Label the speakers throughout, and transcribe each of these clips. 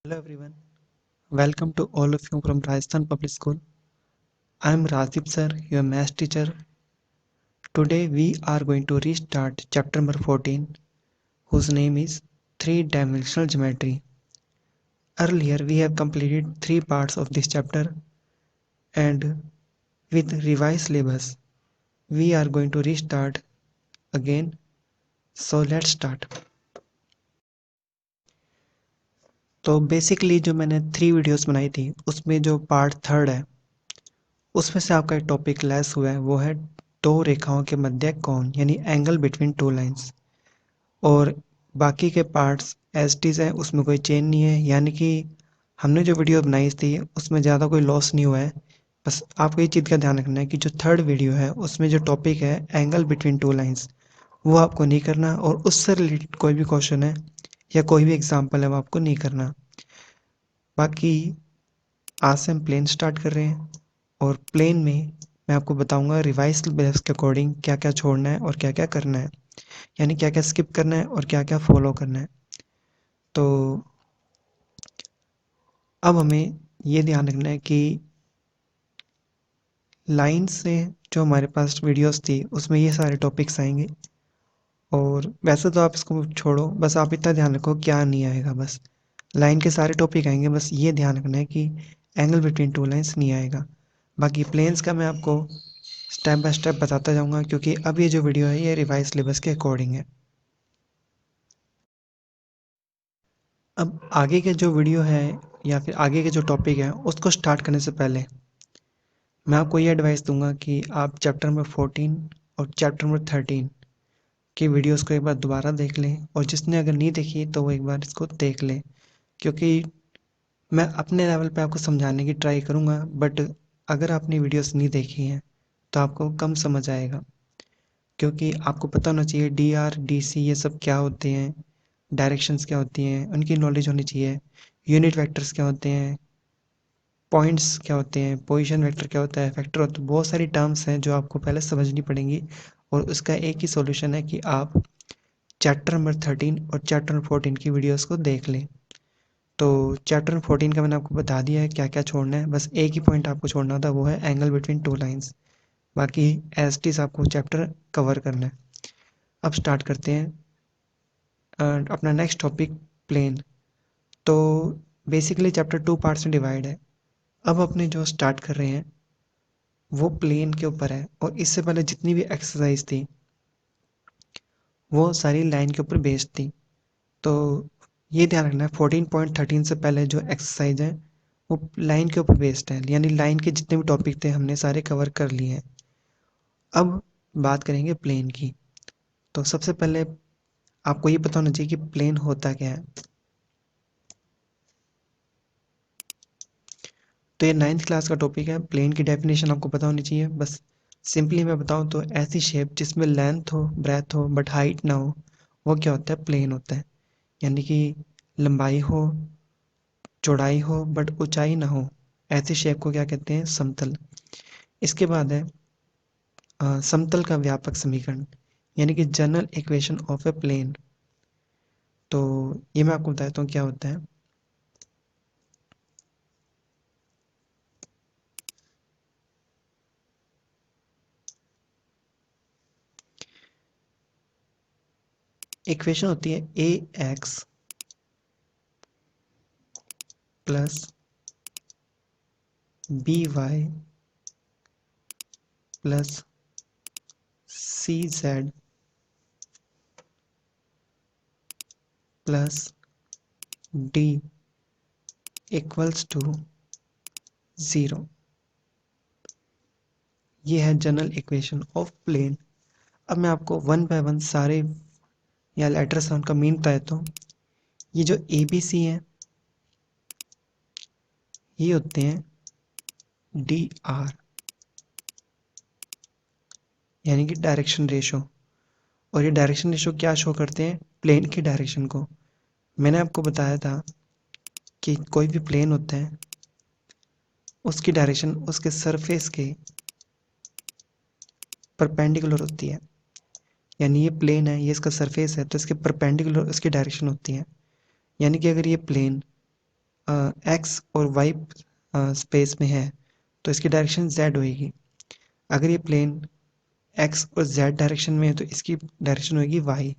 Speaker 1: Hello everyone, welcome to all of you from Rajasthan Public School. I am Rajib sir, your math teacher. Today we are going to restart chapter number 14, whose name is Three-Dimensional Geometry. Earlier we have completed three parts of this chapter, and with revised syllabus we are going to restart again. So let's start. तो basically जो मैंने 3 videos बनाई थी उसमें जो part third है उसमें से आपका एक टॉपिक लेस हुआ है, वो है दो रेखाओं के मध्य कोण यानी एंगल बिटवीन टू लाइंस। और बाकी के पार्ट्स एज इट इज़ है, उसमें कोई चेंज नहीं है, यानी कि हमने जो वीडियो बनाई थी उसमें ज़्यादा कोई लॉस नहीं हुआ है। बस आपको ये चीज़ का ध्यान रखना है कि जो थर्ड वीडियो है उसमें जो टॉपिक है एंगल बिटवीन टू लाइंस, वो आपको नहीं करना, और उससे रिलेटेड कोई भी क्वेश्चन है या कोई भी एग्जाम्पल है वो आपको नहीं करना। बाकी आज से हम प्लेन स्टार्ट कर रहे हैं, और प्लेन में मैं आपको बताऊंगा रिवाइज सिलेबस के अकॉर्डिंग क्या क्या छोड़ना है और क्या क्या करना है, यानी क्या क्या स्किप करना है और क्या क्या फॉलो करना है। तो अब हमें ये ध्यान रखना है कि लाइन से जो हमारे पास वीडियोस थी उसमें ये सारे टॉपिक्स आएंगे, और वैसे तो आप इसको छोड़ो, बस आप इतना ध्यान रखो क्या नहीं आएगा। बस लाइन के सारे टॉपिक आएंगे, बस ये ध्यान रखना है कि एंगल बिटवीन टू लाइंस नहीं आएगा। बाकी प्लेन्स का मैं आपको स्टेप बाय स्टेप बताता जाऊंगा, क्योंकि अब ये जो वीडियो है ये रिवाइज सिलेबस के अकॉर्डिंग है। अब आगे के जो वीडियो है या फिर आगे के जो टॉपिक है उसको स्टार्ट करने से पहले मैं आपको ये एडवाइस दूंगा कि आप चैप्टर नंबर 14 और चैप्टर नंबर 13 की वीडियोस को एक बार दोबारा देख लें, और जिसने अगर नहीं देखी तो वो एक बार इसको देख लें। क्योंकि मैं अपने लेवल पे आपको समझाने की ट्राई करूंगा, बट अगर आपने वीडियोस नहीं देखी हैं तो आपको कम समझ आएगा। क्योंकि आपको पता होना चाहिए डी आर डी सी ये सब क्या होते हैं, डायरेक्शंस क्या होती हैं उनकी नॉलेज होनी चाहिए, यूनिट वेक्टर्स क्या होते हैं, पॉइंट्स क्या होते हैं, पोजीशन वेक्टर क्या होता है, फैक्टर होता है, बहुत सारी टर्म्स हैं जो आपको पहले समझनी पड़ेंगी। और उसका एक ही सॉल्यूशन है कि आप चैप्टर नंबर 13 और चैप्टर नंबर 14 की वीडियोस को देख लें। तो चैप्टर नंबर 14 का मैंने आपको बता दिया है क्या क्या छोड़ना है, बस एक ही पॉइंट आपको छोड़ना था, वो है एंगल बिटवीन टू लाइंस। बाकी एज इट इज आपको चैप्टर कवर करना है। अब स्टार्ट करते हैं अपना नेक्स्ट टॉपिक, प्लेन। तो बेसिकली चैप्टर 2 पार्ट्स में डिवाइड है। अब अपने जो स्टार्ट कर रहे हैं वो प्लेन के ऊपर है, और इससे पहले जितनी भी एक्सरसाइज थी वो सारी लाइन के ऊपर बेस्ड थी। तो ये ध्यान रखना है 14.13 से पहले जो एक्सरसाइज है वो लाइन के ऊपर बेस्ड है, यानी लाइन के जितने भी टॉपिक थे हमने सारे कवर कर लिए हैं। अब बात करेंगे प्लेन की। तो सबसे पहले आपको ये पता होना चाहिए कि प्लेन होता क्या है। तो ये 9th क्लास का टॉपिक है, प्लेन की डेफिनेशन आपको पता होनी चाहिए। बस सिंपली मैं बताऊं तो ऐसी शेप जिसमें लेंथ हो, ब्रेथ हो, बट हाइट ना हो, वो क्या होता है, प्लेन होता है। यानी कि लंबाई हो, चौड़ाई हो, बट ऊंचाई ना हो, ऐसी शेप को क्या कहते हैं, समतल। इसके बाद है समतल का व्यापक समीकरण, यानी कि general equation of a plane. तो ये मैं आपको बताता हूँ क्या होता है। इक्वेशन होती है a x plus b y plus c z plus d equals to 0। ये है जनरल इक्वेशन ऑफ प्लेन। अब मैं आपको वन बाय वन सारे या लेटर्स हैं उनका मीन बताया। तो ये जो ए बी सी है ये होते हैं डी आर, यानी कि डायरेक्शन रेशो। और ये डायरेक्शन रेशो क्या शो करते हैं, प्लेन की डायरेक्शन को। मैंने आपको बताया था कि कोई भी प्लेन होता है उसकी डायरेक्शन उसके सरफेस के परपेंडिकुलर होती है। यानी ये प्लेन है, ये इसका सरफेस है, तो इसके परपेंडिकुलर इसकी डायरेक्शन होती है। यानी कि अगर ये प्लेन एक्स और वाई स्पेस में है तो इसकी डायरेक्शन जेड होएगी। अगर ये प्लेन एक्स और जेड डायरेक्शन में है तो इसकी डायरेक्शन होएगी वाई।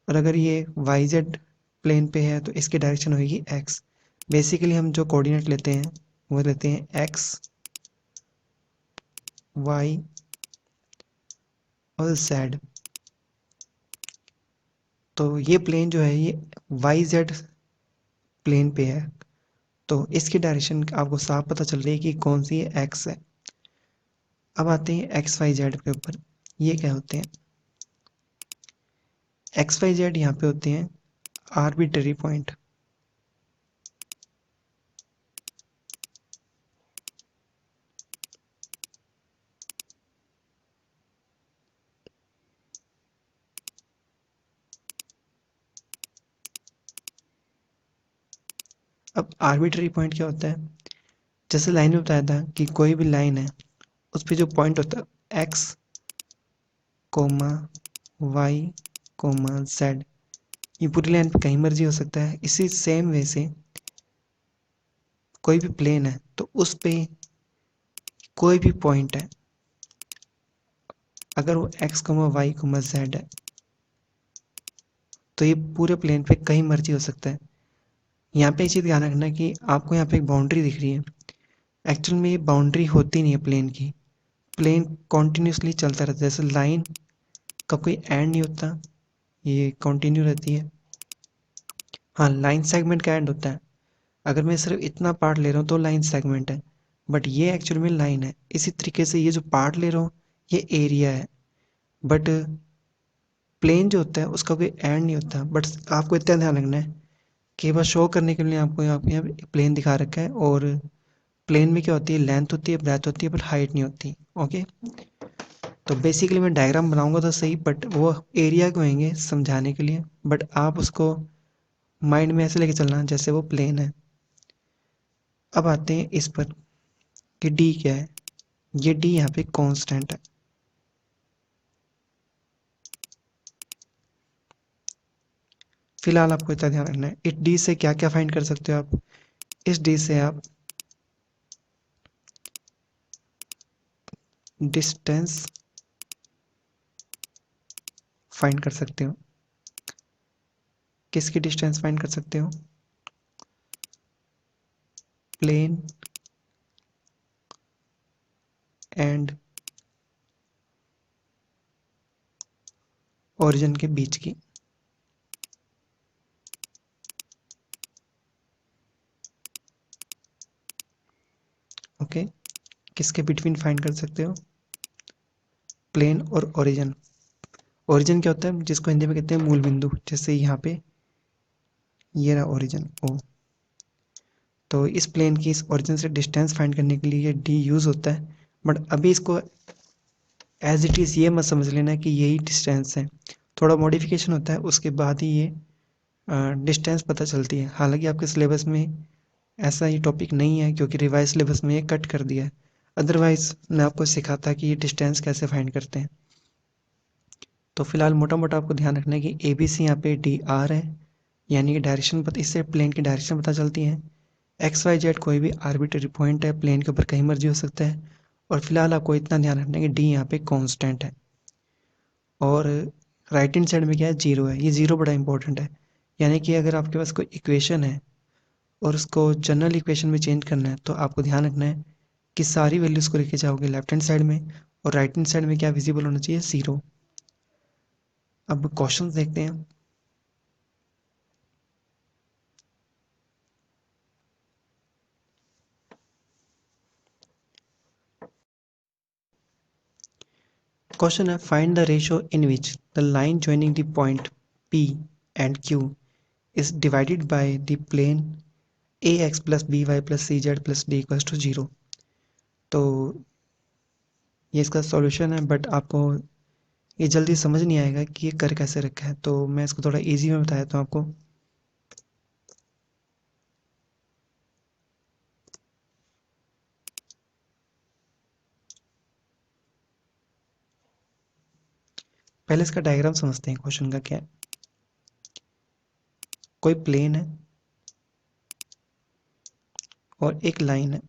Speaker 1: और अगर ये वाई जेड प्लेन पे है तो इसकी डायरेक्शन होएगी एक्स। बेसिकली हम जो कोऑर्डिनेट लेते हैं वो लेते हैं एक्स, वाई और जेड। तो ये प्लेन जो है ये वाई जेड प्लेन पे है तो इसकी डायरेक्शन आपको साफ पता चल रही है कि कौन सी है, एक्स है। अब आते हैं एक्स वाई जेड के ऊपर। ये क्या होते हैं? एक्स वाई जेड यहाँ पे होते हैं आर्बिट्रेरी पॉइंट। अब आर्बिट्रेरी पॉइंट क्या होता है? जैसे लाइन में बताया था कि कोई भी लाइन है उस पे जो पॉइंट होता है X comma Y comma Z, ये पूरी लाइन पे कहीं मर्जी हो सकता है। इसी सेम वे से कोई भी प्लेन है तो उस पे कोई भी पॉइंट है, अगर वो X comma Y comma Z है तो ये पूरे प्लेन पे कहीं मर्जी हो सकता है। यहाँ पे एक चीज़ ध्यान रखना है कि आपको यहाँ पे एक बाउंड्री दिख रही है, एक्चुअल में ये बाउंड्री होती नहीं है प्लेन की। प्लेन कॉन्टिन्यूसली चलता रहता है, जैसे लाइन का कोई एंड नहीं होता, ये कंटिन्यू रहती है। हाँ, लाइन सेगमेंट का एंड होता है। अगर मैं सिर्फ इतना पार्ट ले रहा हूँ तो लाइन सेगमेंट है, बट ये एक्चुअल में लाइन है। इसी तरीके से ये जो पार्ट ले रहा हूँ ये एरिया है, बट प्लेन जो होता है उसका कोई एंड नहीं होता। बट आपको इतना ध्यान रखना है कि बस शो करने के लिए आपको यहाँ पे प्लेन दिखा रखा है, और प्लेन में क्या होती है, लेंथ होती है, ब्रेथ होती है, बट हाइट नहीं होती। ओके, तो बेसिकली मैं डायग्राम बनाऊंगा तो सही, बट वो एरिया को होंगे समझाने के लिए, बट आप उसको माइंड में ऐसे लेके चलना जैसे वो प्लेन है। अब आते हैं इस पर कि डी क्या है। ये डी यहाँ पे कांस्टेंट है। फिलहाल आपको इतना ध्यान रखना है, इस डी से क्या क्या फाइंड कर सकते हो आप? इस डी से आप डिस्टेंस फाइंड कर सकते हो। किसकी डिस्टेंस फाइंड कर सकते हो? प्लेन एंड ओरिजिन के बीच की। ओके, किसके बिटवीन फाइंड कर सकते हो? प्लेन और ओरिजिन। ओरिजिन क्या होता है, जिसको हिंदी में कहते हैं मूल बिंदु। जैसे यहाँ पे ये रहा ओरिजिन ओ, तो इस प्लेन की इस ओरिजिन से डिस्टेंस फाइंड करने के लिए ये डी यूज होता है। बट अभी इसको एज इट इज़ ये मत समझ लेना कि यही डिस्टेंस है, थोड़ा मॉडिफिकेशन होता है उसके बाद ही ये डिस्टेंस पता चलती है। हालांकि आपके सिलेबस में ऐसा ही टॉपिक नहीं है क्योंकि रिवाइज सिलेबस में ये कट कर दिया है, अदरवाइज मैं आपको सिखाता कि ये डिस्टेंस कैसे फाइंड करते हैं। तो फिलहाल मोटा मोटा आपको ध्यान रखना है कि ए बी सी यहाँ पे डी आर है, यानी कि डायरेक्शन पता, इससे प्लेन की डायरेक्शन पता चलती है। एक्स वाई जेड कोई भी आर्बिट्रेरी पॉइंट है, प्लेन के ऊपर कहीं मर्जी हो सकता है। और फिलहाल आपको इतना ध्यान रखना है कि डी यहाँ पे कांस्टेंट है, और राइट हैंड साइड में क्या है, जीरो है। ये जीरो बड़ा इंपॉर्टेंट है, यानी कि अगर आपके पास कोई इक्वेशन है और उसको जनरल इक्वेशन में चेंज करना है तो आपको ध्यान रखना है कि सारी वैल्यूज को लेके जाओगे लेफ्ट हैंड साइड में, और राइट हैंड साइड में क्या विजिबल होना चाहिए, जीरो। अब क्वेश्चंस देखते हैं। क्वेश्चन है, find the ratio in which the line joining the point P and Q is divided by the plane ax plus by plus cz plus d equals to 0। तो ये इसका solution है, but आपको ये जल्दी समझ नहीं आएगा कि ये कर कैसे रखा है, तो मैं इसको थोड़ा इजी में बता देता हूँ आपको। पहले इसका डायग्राम समझते हैं क्वेश्चन का क्या है। कोई प्लेन है, और एक लाइन है।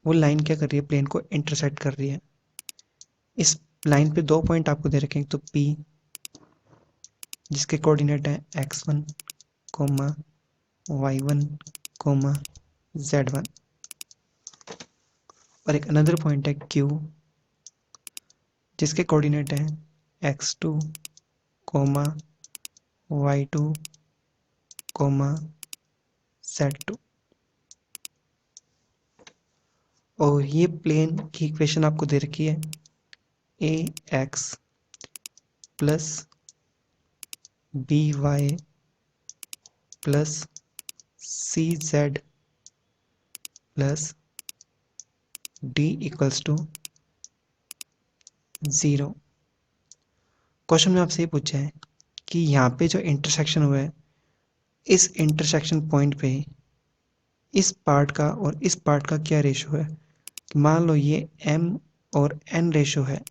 Speaker 1: वो लाइन क्या कर रही है, प्लेन को इंटरसेक्ट कर रही है। इस लाइन पे 2 पॉइंट आपको दे रखे हैं, तो P जिसके कोऑर्डिनेट है x1 coma y1 coma z1, और एक अनदर पॉइंट है Q जिसके कोऑर्डिनेट है x2 coma y2 coma z2। और ये प्लेन की इक्वेशन आपको दे रखी है ax plus by plus cz plus d equals to 0। Question में आपसे ये पूछा है कि यहाँ पे जो इंटरसेक्शन हुआ है, इस इंटरसेक्शन पॉइंट पे इस पार्ट का और इस पार्ट का क्या रेशो है। मान लो ये m और n रेशो है,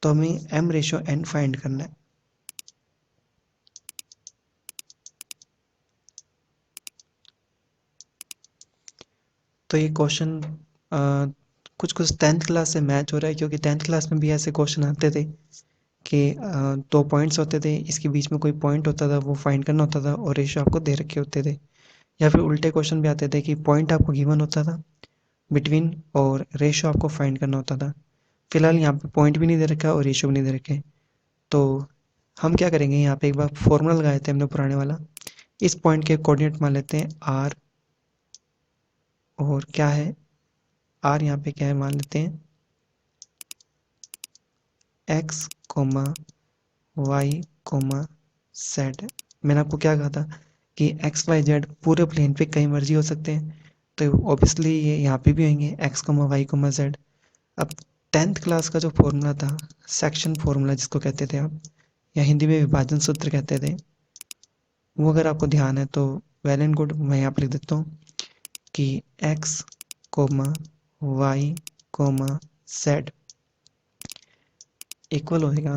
Speaker 1: तो हमें m रेशो n फाइंड करना है। तो ये क्वेश्चन कुछ कुछ 10th क्लास से मैच हो रहा है, क्योंकि 10th क्लास में भी ऐसे क्वेश्चन आते थे कि 2 पॉइंट्स होते थे, इसके बीच में कोई पॉइंट होता था, वो फाइंड करना होता था और रेशो आपको दे रखे होते थे। या फिर उल्टे क्वेश्चन भी आते थे कि पॉइंट आपको गिवन होता था बिटवीन और रेशो आपको फाइंड करना होता था। फिलहाल यहाँ पे पॉइंट भी नहीं दे रखा और रेशो भी नहीं दे रखे, तो हम क्या करेंगे, यहाँ पे एक बार फॉर्मूला लगाए थे हमने पुराने वाला। इस पॉइंट के कोऑर्डिनेट मान लेते हैं r, और क्या है r यहाँ पे क्या है मान लेते हैं x comma y comma z। मैंने आपको क्या कहा था कि x y z पूरे प्लेन पे कहीं मर्जी हो सकते हैं, तो ऑब्वियसली ये यहाँ पे भी होंगे x comma y comma z। अब 10th क्लास का जो फॉर्मूला था, सेक्शन फॉर्मूला जिसको कहते थे आप, या हिंदी में विभाजन सूत्र कहते थे, वो अगर आपको ध्यान है तो वेल एंड गुड। मैं यहाँ पर लिख देता हूँ कि x comma y comma z equal होएगा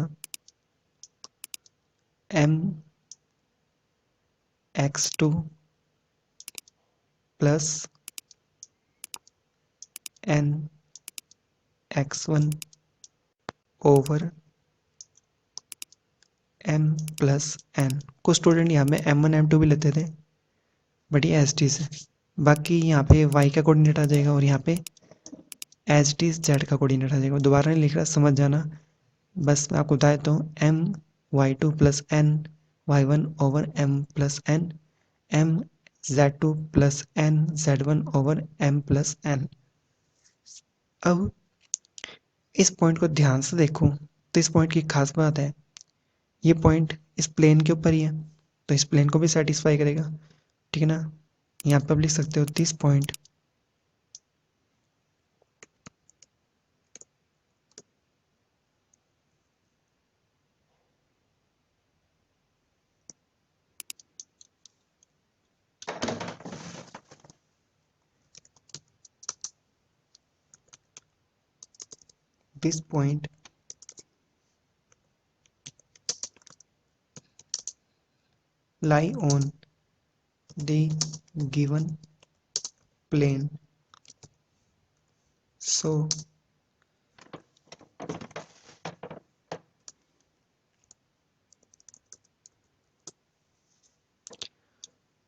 Speaker 1: m x2 plus n x1 over m plus n। कुछ स्टूडेंट यहाँ में m1 m2 भी लेते थे, बट ये एस टी से। बाकी यहाँ पे y का कोऑर्डिनेट आ जाएगा और यहाँ पे एच टी जेड का कोऑर्डिनेट आ जाएगा। दोबारा नहीं लिख रहा, समझ जाना। बस मैं आपको बता देता हूँ, m y2 plus n y1 over m plus n m z2 plus n z1 over m plus n। अब इस पॉइंट को ध्यान से देखो तो इस पॉइंट की खास बात है, ये पॉइंट इस प्लेन के ऊपर ही है, तो इस प्लेन को भी सेटिस्फाई करेगा, ठीक है ना। यहाँ पर आप लिख सकते हो this point this point lie on the given plane, so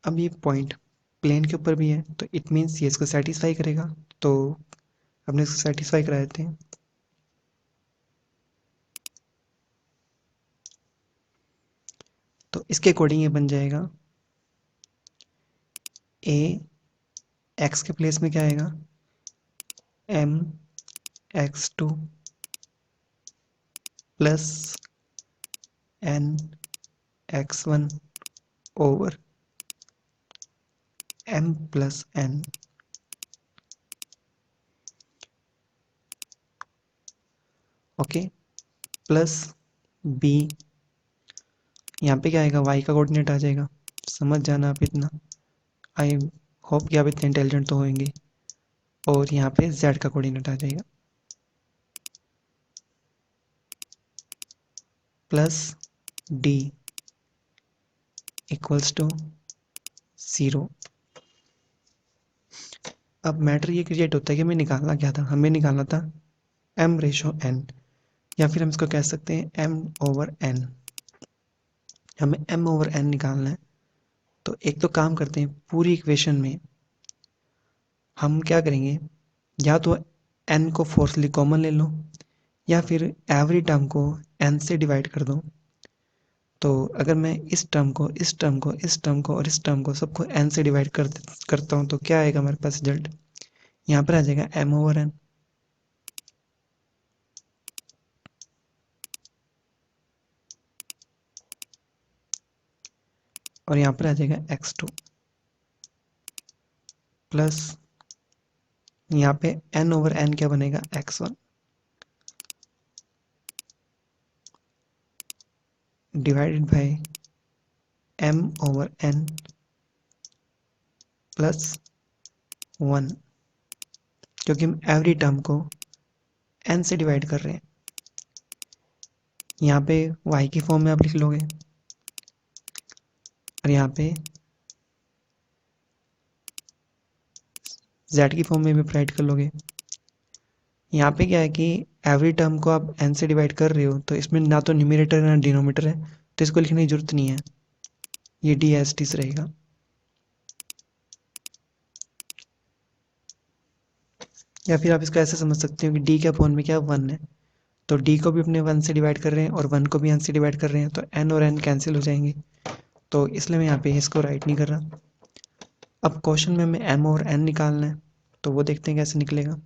Speaker 1: अब ये पॉइंट प्लेन के ऊपर भी है, तो इट मीन्स ये इसको सेटिस्फाई करेगा। तो हमने इसको सेटिस्फाई करा देते हैं। तो इसके अकॉर्डिंग ये बन जाएगा a x के प्लेस में क्या आएगा m x2 plus n x1 over m plus n। Okay, plus b, यहाँ पे क्या आएगा y का कोऑर्डिनेट आ जाएगा। समझ जाना आप इतना, आई होप कि आप इतने इंटेलिजेंट तो होंगे। और यहाँ पे z का कोऑर्डिनेट आ जाएगा प्लस d इक्वल्स टू 0। अब मैटर ये क्रिएट होता है कि हमें निकालना क्या था, हमें निकालना था m रेशो n, या फिर हम इसको कह सकते हैं m ओवर n। हमें m ओवर n निकालना है। तो एक तो काम करते हैं, पूरी इक्वेशन में हम क्या करेंगे, या तो n को फोर्सली कॉमन ले लो, या फिर एवरी टर्म को n से डिवाइड कर दो। तो अगर मैं इस टर्म को, इस टर्म को, इस टर्म को और इस टर्म को सबको n से डिवाइड करता हूँ, तो क्या आएगा हमारे पास रिजल्ट, यहाँ पर आ जाएगा m ओवर n। और यहाँ पर आ जाएगा x2 प्लस यहाँ पे n ओवर n क्या बनेगा, x1 divided by m over n plus 1, क्योंकि हम एवरी टर्म को n से डिवाइड कर रहे हैं। यहाँ पे y की फॉर्म में आप लिख लोगे, और यहाँ पे z की फॉर्म में भी राइट कर लोगे। यहाँ पे क्या है कि एवरी टर्म को आप n से डिवाइड कर रहे हो, तो इसमें ना तो न्यूमरेटर है ना डिनोमिनेटर है, तो इसको लिखने की जरूरत नहीं है, ये डी एस टी से रहेगा। या फिर आप इसको ऐसे समझ सकते हो कि डी के अपॉन में क्या 1 है, तो डी को भी अपने 1 से डिवाइड कर रहे हैं और 1 को भी n से डिवाइड कर रहे हैं, तो n और n कैंसिल हो जाएंगे, तो इसलिए मैं यहाँ पे इसको राइट नहीं कर रहा। अब क्वेश्चन में हमें m और n निकालना है, तो वो देखते हैं कैसे निकलेगा।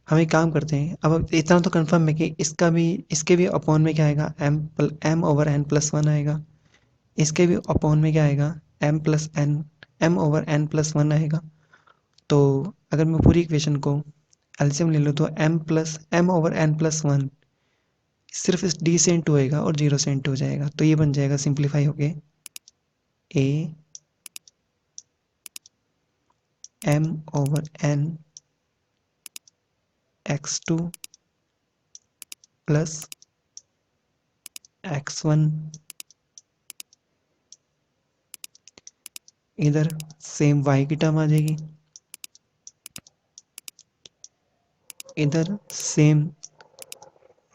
Speaker 1: हम एक काम करते हैं, अब इतना तो कंफर्म है कि इसका भी, इसके भी अपॉन में क्या आएगा, m ओवर n प्लस 1 आएगा, इसके भी अपॉन में क्या आएगा, m ओवर n प्लस 1 आएगा। तो अगर मैं पूरी इक्वेशन को एलसीएम ले लूँ, तो m ओवर n प्लस 1 सिर्फ इस d से इंटू होएगा और 0 से इंटू हो जाएगा, तो ये बन जाएगा सिंप्लीफाई होके a m over n x2 plus x1, इधर सेम y की टर्म आ जाएगी, इधर सेम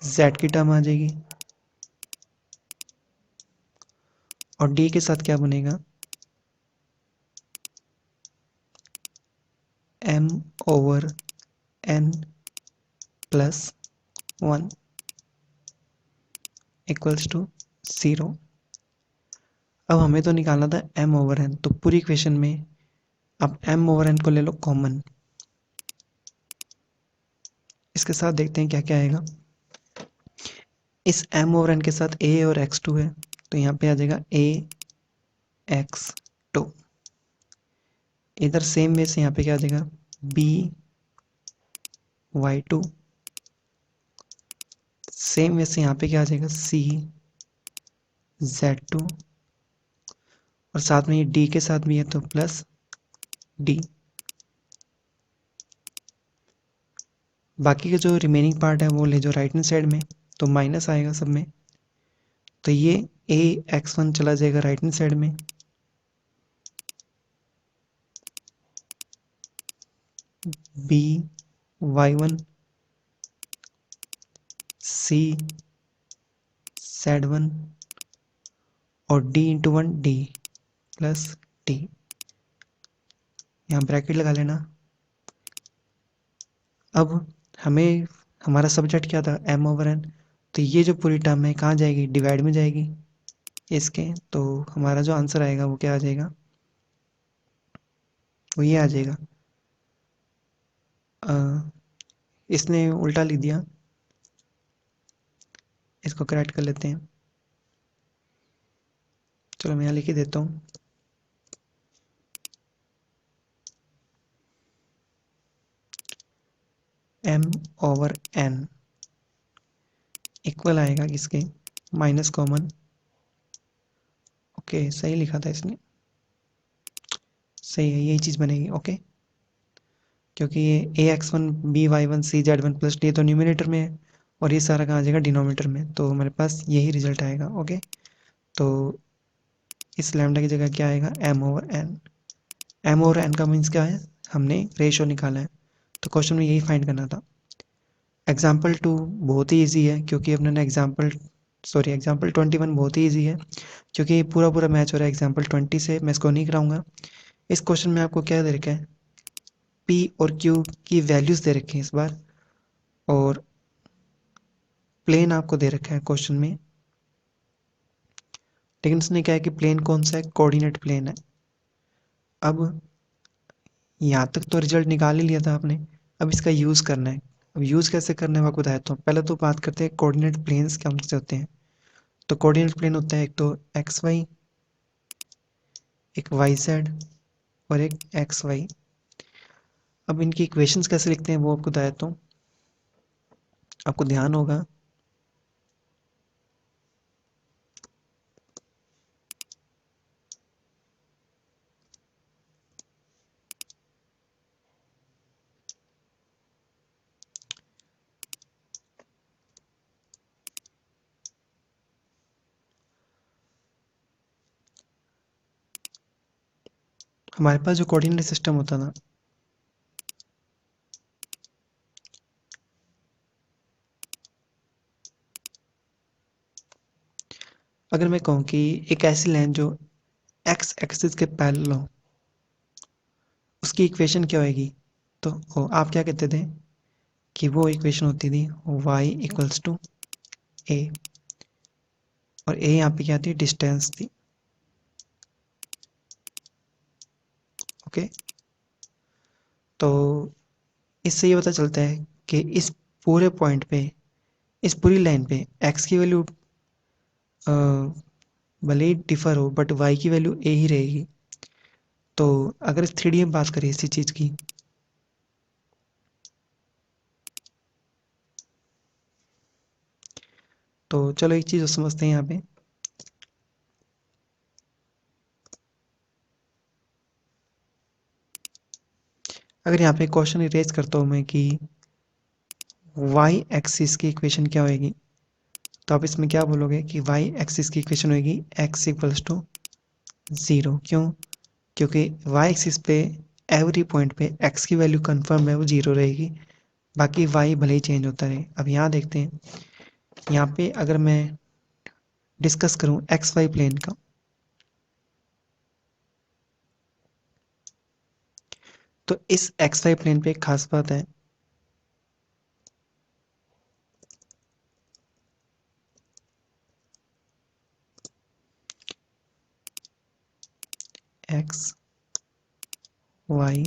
Speaker 1: z की टर्म आ जाएगी, और d के साथ क्या बनेगा, m over n plus 1 equals to 0। अब हमें तो निकालना था m ओवर n, तो पूरी इक्वेशन में अब m ओवर n को ले लो कॉमन, इसके साथ देखते हैं क्या क्या आएगा। इस m ओवर n के साथ a और x2 है, तो यहाँ पे आ जाएगा a x2। इधर सेम वे से यहाँ पे क्या आ जाएगा, b y2। सेम वे से यहाँ पे क्या आ जाएगा, c z2, और साथ में ये d के साथ भी है, तो प्लस d। बाकी का जो रिमेनिंग पार्ट है वो ले जो राइट हैंड साइड में, तो माइनस आएगा सब में, तो ये a x1 चला जाएगा राइट हैंड साइड में, b y1 c z1 और d into 1 d plus d, यहाँ ब्रैकेट लगा लेना। अब हमें, हमारा सब्जेक्ट क्या था, m ओवर n, तो ये जो पूरी टर्म है कहाँ जाएगी, डिवाइड में जाएगी इसके, तो हमारा जो आंसर आएगा वो क्या आ जाएगा, वो ये आ जाएगा, इसने उल्टा लिख दिया, इसको करेक्ट कर लेते हैं। चलो मैं यहाँ लिख ही देता हूँ, m ओवर n इक्वल आएगा किसके, माइनस कॉमन, ओके सही लिखा था इसने, सही है, यही चीज़ बनेगी, ओके। क्योंकि ये a x1 b y1 c z1 plus d तो न्यूमिनेटर में है, और ये सारा कहाँ आ जाएगा डिनोमिनेटर में, तो हमारे पास यही रिजल्ट आएगा। ओके, तो इस लैम्डा की जगह क्या आएगा, M over N. M over N का मीन्स क्या है, हमने रेशो निकाला है, तो क्वेश्चन में यही फाइंड करना था। एग्जाम्पल 2 बहुत ही ईजी है, क्योंकि अपने एग्जाम्पल 21 बहुत ही ईजी है, क्योंकि पूरा पूरा मैच हो रहा है एग्जाम्पल 20 से, मैं इसको नहीं कराऊंगा। इस क्वेश्चन में आपको क्या दे रखा है, पी और क्यू की वैल्यूज दे रखे हैं इस बार, और प्लेन आपको दे रखा है क्वेश्चन में, लेकिन उसने क्या है कि प्लेन कौन सा है, कोऑर्डिनेट प्लेन है। अब यहाँ तक तो रिजल्ट निकाल ही लिया था आपने, अब इसका यूज़ करना है। अब यूज़ कैसे करना है मैं आपको बताता हूँ। पहले तो बात करते हैं कोऑर्डिनेट प्लेन्स कौन से होते हैं। तो कोऑर्डिनेट प्लेन होता है एक तो एक्स वाई, एक वाई जेड, और एक एक्स वाई। अब इनकी इक्वेशंस कैसे लिखते हैं वो आपको बताता हूँ। आपको ध्यान होगा, हमारे पास जो कोऑर्डिनेट सिस्टम होता था, अगर मैं कहूँ कि एक ऐसी लाइन जो एक्स एक्सिस के पैरेलल हो, उसकी इक्वेशन क्या होगी, तो आप क्या कहते थे कि वो इक्वेशन होती थी y इक्वल्स टू ए, और ए यहाँ पे क्या थी, डिस्टेंस थी। ओके, तो इससे ये पता चलता है कि इस पूरे पॉइंट पे, इस पूरी लाइन पे x की वैल्यू भले ही डिफर हो, बट y की वैल्यू a ही रहेगी। तो अगर इस 3D में बात करें इसी चीज़ की, तो चलो एक चीज़ समझते हैं यहाँ पे। अगर यहाँ पे क्वेश्चन इरेज करता हूँ मैं कि y एक्सिस की इक्वेशन क्या होगी, तो आप इसमें क्या बोलोगे कि y एक्सिस की इक्वेशन होगी x इक्वल्स टू 0। क्यों, क्योंकि y एक्सिस पे एवरी पॉइंट पे x की वैल्यू कंफर्म है, वो 0 रहेगी, बाकी y भले ही चेंज होता रहे। अब यहाँ देखते हैं, यहाँ पे अगर मैं डिस्कस करूँ एक्स वाई प्लेन का, तो इस एक्स वाई प्लेन पे एक खास बात है, एक्स वाई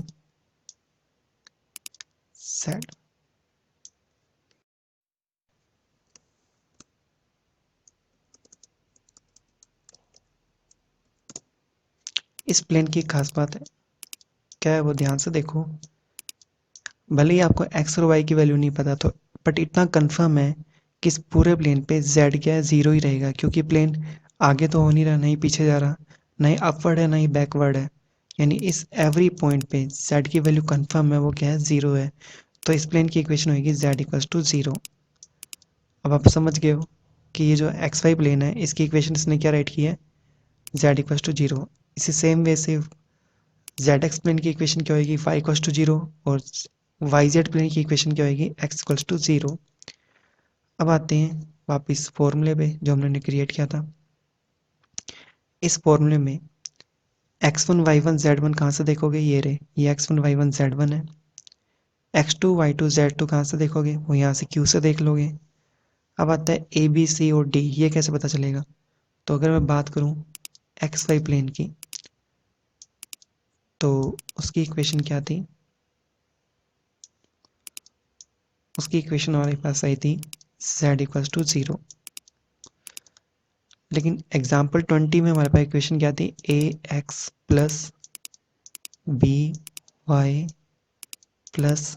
Speaker 1: जेड। इस प्लेन की एक खास बात है, क्या है वो, ध्यान से देखो। भले ही आपको एक्स और वाई की वैल्यू नहीं पता, तो बट इतना कंफर्म है कि इस पूरे प्लेन पे जेड क्या है, जीरो ही रहेगा, क्योंकि प्लेन आगे तो हो नहीं रहा, नहीं पीछे जा रहा, नहीं अपवर्ड है नहीं बैकवर्ड है, यानी इस एवरी पॉइंट पे जेड की वैल्यू कंफर्म है, वो क्या है, जीरो है। तो इस प्लेन की इक्वेशन होगी जेड इक्वल्स टू जीरो। अब आप समझ गए हो कि ये जो एक्स वाई प्लेन है, इसकी इक्वेशन इसने क्या राइट की है, जेड इक्वल्स टू जीरो। इसी सेम वे से जेड एक्स प्लेन की इक्वेशन क्या होगी, फाई इक्वल्स टू जीरो, और वाई जेड प्लेन की इक्वेशन क्या होगी, एक्स इक्वल्स टू जीरो। अब आते हैं वापस फॉर्मूले पे जो हमने क्रिएट किया था। इस फॉर्मूले में x1 y1 z1 कहाँ से देखोगे, ये रे, ये x1 y1 z1 है। x2 y2 z2 कहाँ से देखोगे, वो यहाँ से q से देख लोगे। अब आता है a b c और d, ये कैसे पता चलेगा। तो अगर मैं बात करूँ एक्स वाई प्लेन की, तो उसकी इक्वेशन क्या थी, उसकी इक्वेशन हमारे पास आई थी z इक्वल्स टू जीरो। लेकिन एग्जाम्पल 20 में हमारे पास इक्वेशन क्या थी, a x plus b y plus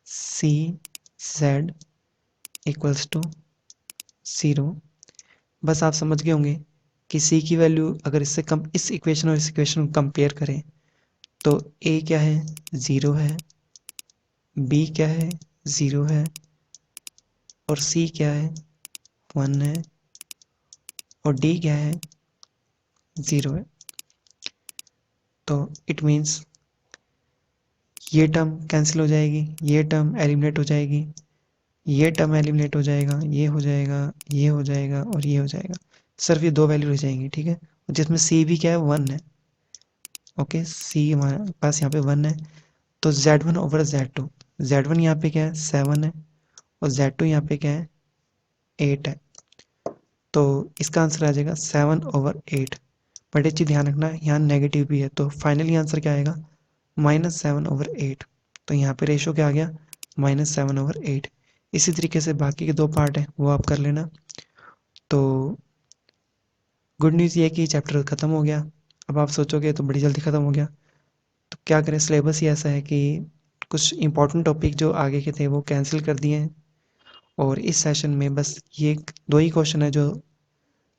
Speaker 1: c z equals to zero. बस आप समझ गए होंगे कि सी की वैल्यू अगर इससे कम, इस इक्वेशन और इस इक्वेशन को कंपेयर करें, तो ए क्या है, ज़ीरो है, बी क्या है, ज़ीरो है, और सी क्या है, 1 है, और डी क्या है, 0 है। तो इट मीन्स ये टर्म कैंसिल हो जाएगी, ये टर्म एलिमिनेट हो जाएगी, ये टर्म एलिमिनेट हो जाएगा, ये हो जाएगा, ये हो जाएगा और ये हो जाएगा। सिर्फ ये 2 वैल्यू रह जाएंगी, ठीक है, जिसमें सी भी क्या है, 1 है। ओके, सी हमारे पास यहाँ पे 1 है। तो Z1 ओवर Z2, Z1 यहाँ पे क्या है, 7 है, और Z2 यहाँ पे क्या है, 8 है। तो इसका आंसर आ जाएगा 7/8। बट एक चीज़ ध्यान रखना, यहाँ नेगेटिव भी है, तो फाइनली आंसर क्या आएगा, -7/8। तो यहाँ पे रेशो क्या आ गया, -7/8। इसी तरीके से बाकी के 2 पार्ट हैं वो आप कर लेना। तो गुड न्यूज़ ये है कि चैप्टर ख़त्म हो गया। अब आप सोचोगे तो बड़ी जल्दी ख़त्म हो गया, तो क्या करें, सिलेबस ही ऐसा है कि कुछ इंपॉर्टेंट टॉपिक जो आगे के थे वो कैंसिल कर दिए हैं, और इस सेशन में बस ये 2 ही क्वेश्चन है जो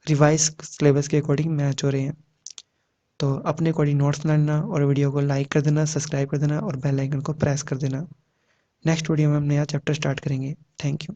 Speaker 1: रिवाइज सिलेबस के अकॉर्डिंग मैच हो रहे हैं। तो अपने अकॉर्डिंग नोट्स बना लेना, और वीडियो को लाइक कर देना, सब्सक्राइब कर देना, और बेल आइकन को प्रेस कर देना। नेक्स्ट वीडियो में हम नया चैप्टर स्टार्ट करेंगे। Thank you.